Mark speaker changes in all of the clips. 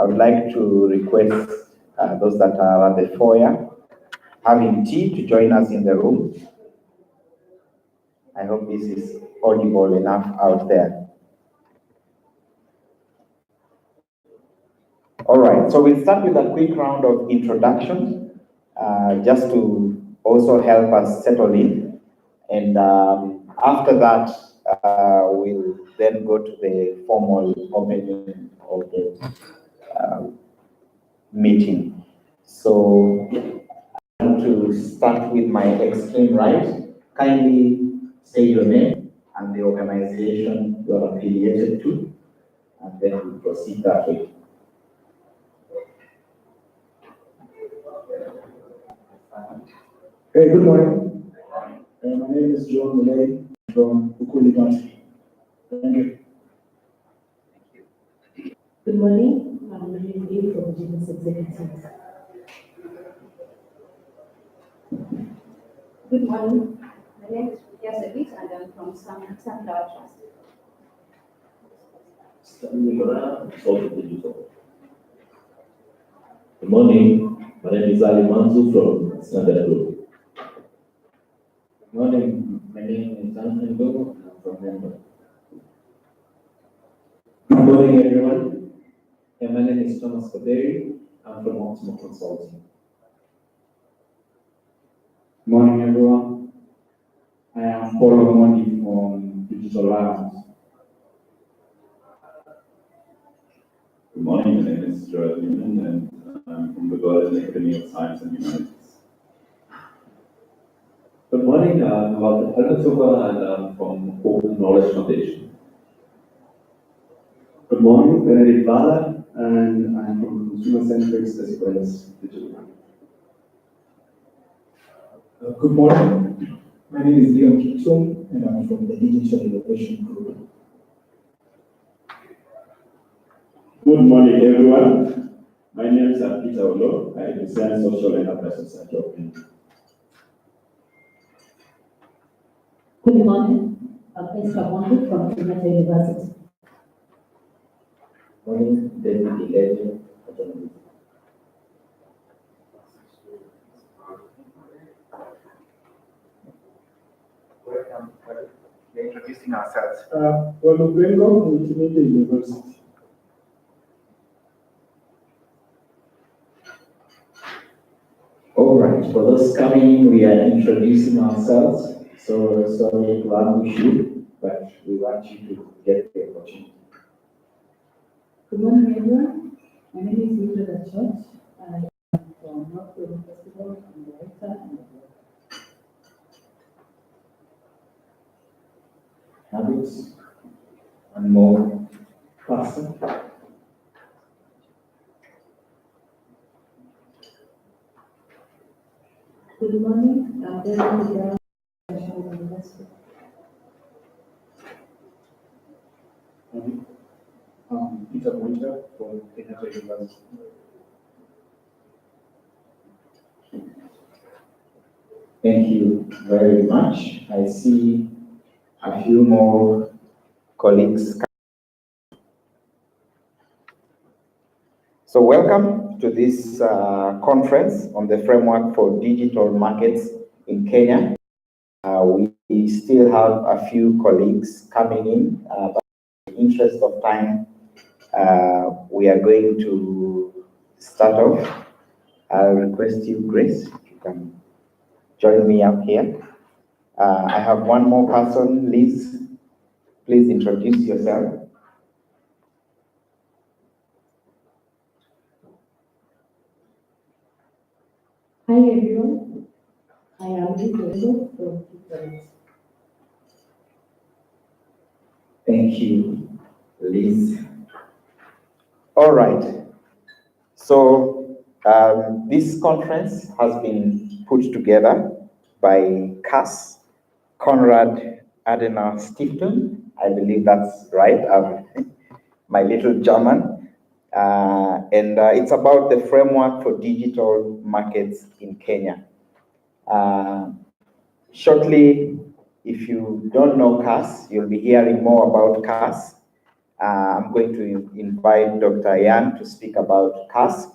Speaker 1: I would like to request those that are at the foyer having tea to join us in the room. I hope this is audible enough out there. All right, so we'll start with a quick round of introductions, just to also help us settle in. And after that, we'll then go to the formal opening of the meeting. So I want to start with my extreme right. Kindly say your name and the organization you are affiliated to, and then we'll proceed that way.
Speaker 2: Hey, good morning. My name is John Mulay from Ukuli County. Thank you.
Speaker 3: Good morning. I'm Lily from Business Executive.
Speaker 4: Good morning. My name is Yaselit and I'm from Sunflower Trust.
Speaker 5: Good morning. My name is Ali Manzu from Standard Group.
Speaker 6: Good morning. My name is Jonathan Gogo and I'm from Member.
Speaker 7: Good morning, everyone. My name is Thomas Kaberi. I'm from Optimal Consulting.
Speaker 8: Good morning, everyone. I am Paul Omondi from Digital Labs.
Speaker 9: Good morning, my name is Gerald Newman and I'm from the Berlin Academy of Science and Humanities.
Speaker 5: Good morning, I'm Walter Helmatuba and I'm from Open Knowledge Foundation.
Speaker 10: Good morning, Benedict Vala, and I'm from Consumer Centrics as well as Digital.
Speaker 2: Good morning. My name is Leon Kipsum and I'm from the Digital Innovation Group.
Speaker 11: Good morning, everyone. My name is Peter Olo. I represent Social Enterprise Society of Kenya.
Speaker 3: Good morning. I'm Esther Wondu from Kenyatta University.
Speaker 6: Morning, David Elijah.
Speaker 1: Welcome. We're introducing ourselves.
Speaker 2: Walubengo Multimedia University.
Speaker 6: All right, for those coming, we are introducing ourselves. So sorry to ambush you, but we want you to get the opportunity.
Speaker 3: Good morning, everyone. My name is Mildred Church. I am from North Film Festival. I'm the director and the blogger.
Speaker 6: Habits and more person.
Speaker 3: Good morning. I'm David Elijah from University.
Speaker 2: Peter Winter from Kenyatta University.
Speaker 1: Thank you very much. I see a few more colleagues. So welcome to this conference on the framework for digital markets in Kenya. We still have a few colleagues coming in, but in the interest of time, we are going to start off. I'll request you, Grace, if you can join me up here. I have one more person, Liz. Please introduce yourself.
Speaker 3: Hi, everyone. I am Liz Ondo from Kitchener.
Speaker 1: Thank you, Liz. All right. So this conference has been put together by CAS, Konrad Adenauer Stiftung. I believe that's right. My little German. And it's about the framework for digital markets in Kenya. Shortly, if you don't know CAS, you'll be hearing more about CAS. I'm going to invite Dr. Yan to speak about CAS.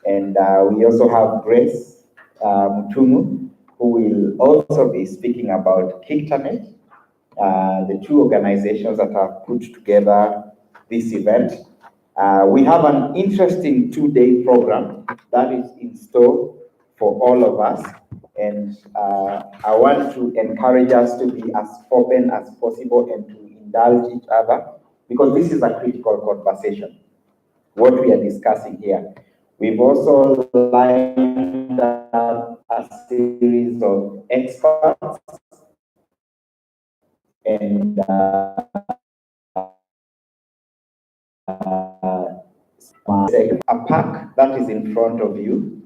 Speaker 1: And we also have Grace Mutumu, who will also be speaking about Kictanet, the two organizations that have put together this event. We have an interesting two-day program that is in store for all of us. And I want to encourage us to be as open as possible and to indulge each other, because this is a critical conversation, what we are discussing here. We've also lined up a series of experts and a pack that is in front of you.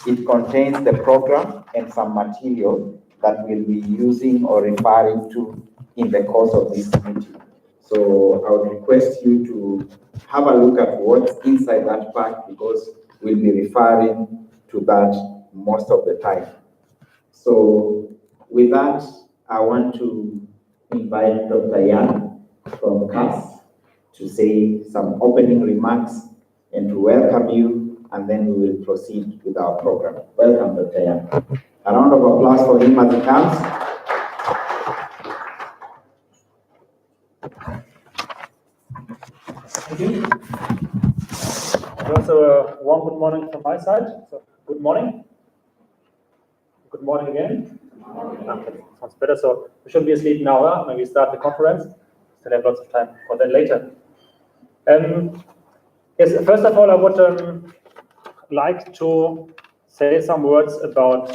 Speaker 1: It contains the program and some material that we'll be using or referring to in the course of this meeting. So I would request you to have a look at what's inside that pack, because we'll be referring to that most of the time. So with that, I want to invite Dr. Yan from CAS to say some opening remarks and to welcome you, and then we will proceed with our program. Welcome, Dr. Yan. A round of applause for him as he comes.
Speaker 12: Thank you. And also a warm good morning from my side. So, good morning. Good morning again. Okay, sounds better. So we shouldn't be asleep now, huh? Maybe start the conference. Still have lots of time for that later. Yes, first of all, I would like to say some words about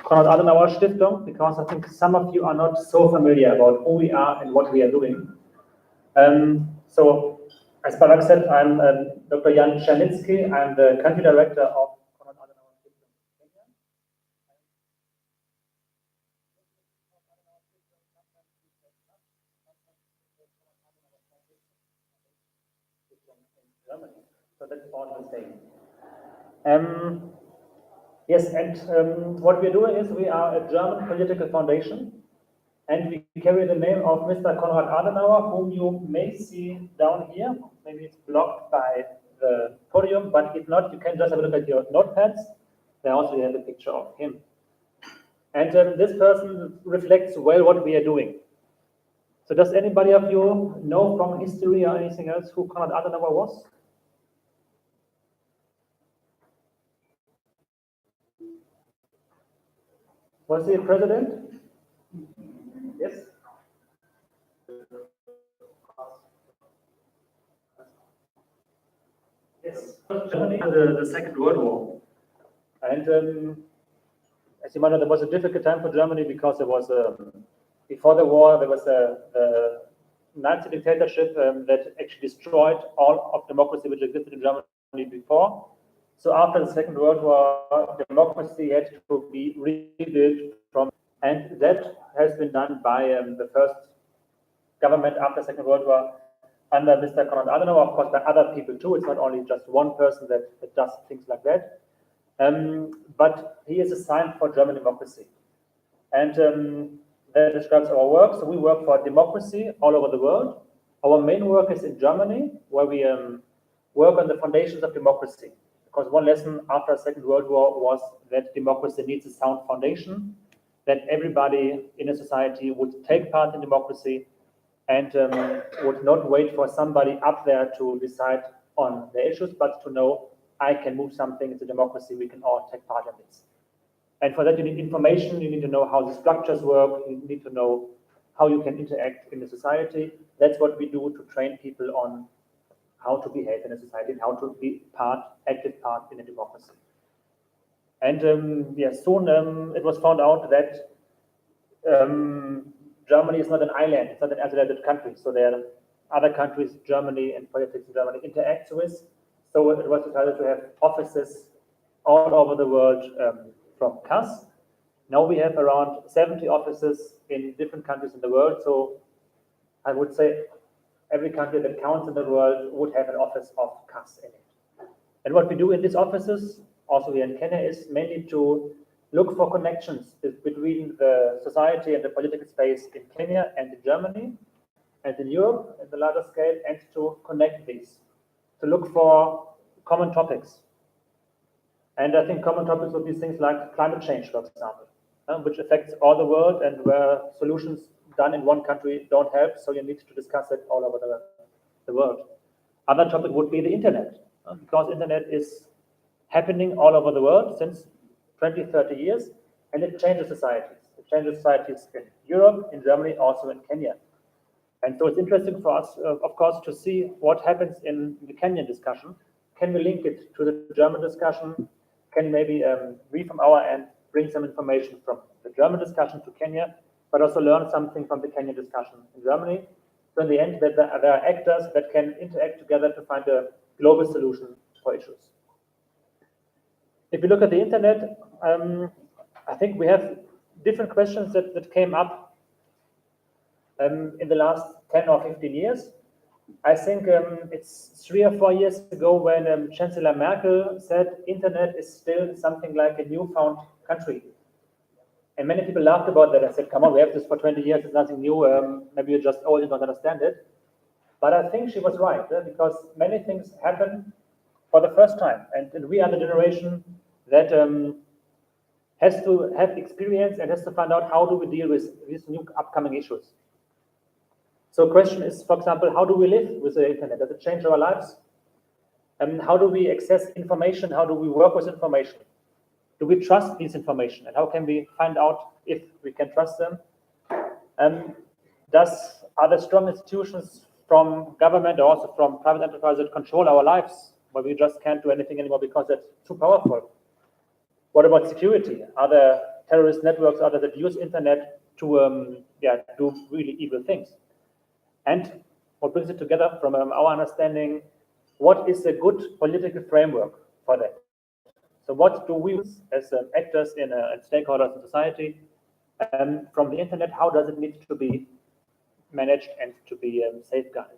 Speaker 12: Konrad Adenauer Stiftung, because I think some of you are not so familiar about who we are and what we are doing. So, as Parag said, I'm Dr. Jan Czernitsky. I'm the country director of Konrad Adenauer Stiftung Kenya. Germany. So that's all the same. Yes, and what we're doing is we are a German political foundation, and we carry the name of Mr. Konrad Adenauer, whom you may see down here. Maybe it's blocked by the podium, but if not, you can just have a look at your notepads. There also you have a picture of him. And this person reflects well what we are doing. So does anybody of you know from history or anything else who Konrad Adenauer was? Was he a president? Yes. Yes. Germany, the Second World War. And as you might know, there was a difficult time for Germany because there was before the war there was a Nazi dictatorship that actually destroyed all of democracy which existed in Germany before. So after the Second World War, democracy had to be rebuilt from, and that has been done by the first government after the Second World War under Mr. Konrad Adenauer, of course by other people too. It's not only just one person that does things like that. But he is a sign for German democracy. And that describes our work. So we work for democracy all over the world. Our main work is in Germany, where we work on the foundations of democracy. Because one lesson after the Second World War was that democracy needs a sound foundation, that everybody in a society would take part in democracy and would not wait for somebody up there to decide on the issues, but to know I can move something. It's a democracy. We can all take part in this. And for that, you need information. You need to know how the structures work. You need to know how you can interact in the society. That's what we do to train people on how to behave in a society and how to be active part in a democracy. And yes, soon it was found out that Germany is not an island. It's not an isolated country. So there are other countries, Germany and politics in Germany interacts with. So it was decided to have offices all over the world from CAS. Now we have around 70 offices in different countries in the world. So I would say every country that counts in the world would have an office of CAS in it. And what we do in these offices, also here in Kenya, is mainly to look for connections between the society and the political space in Kenya and in Germany, and in Europe at the larger scale, and to connect these, to look for common topics. And I think common topics would be things like climate change, for example, which affects all the world and where solutions done in one country don't help, so you need to discuss it all over the world. Other topic would be the internet, because internet is happening all over the world since 20, 30 years, and it changes societies. It changes societies in Europe, in Germany, also in Kenya. And so it's interesting for us, of course, to see what happens in the Kenyan discussion. Can we link it to the German discussion? Can maybe we from our end bring some information from the German discussion to Kenya, but also learn something from the Kenyan discussion in Germany? So in the end, that there are actors that can interact together to find a global solution for issues. If you look at the internet, I think we have different questions that came up in the last 10 or 15 years. I think it's 3 or 4 years ago when Chancellor Merkel said internet is still something like a newfound country. And many people laughed about that. I said, come on, we have this for 20 years, it's nothing new, maybe you're just old and don't understand it. But I think she was right, because many things happen for the first time. And we are the generation that has to have experience and has to find out how do we deal with these new upcoming issues. So the question is, for example, how do we live with the internet? Does it change our lives? How do we access information? How do we work with information? Do we trust this information? And how can we find out if we can trust them? Are there strong institutions from government or also from private enterprise that control our lives, where we just can't do anything anymore because it's too powerful? What about security? Are there terrorist networks out there that use internet to do really evil things? And what brings it together from our understanding, what is a good political framework for that? So what do we use as actors and stakeholders in society from the internet? How does it need to be managed and to be safeguarded?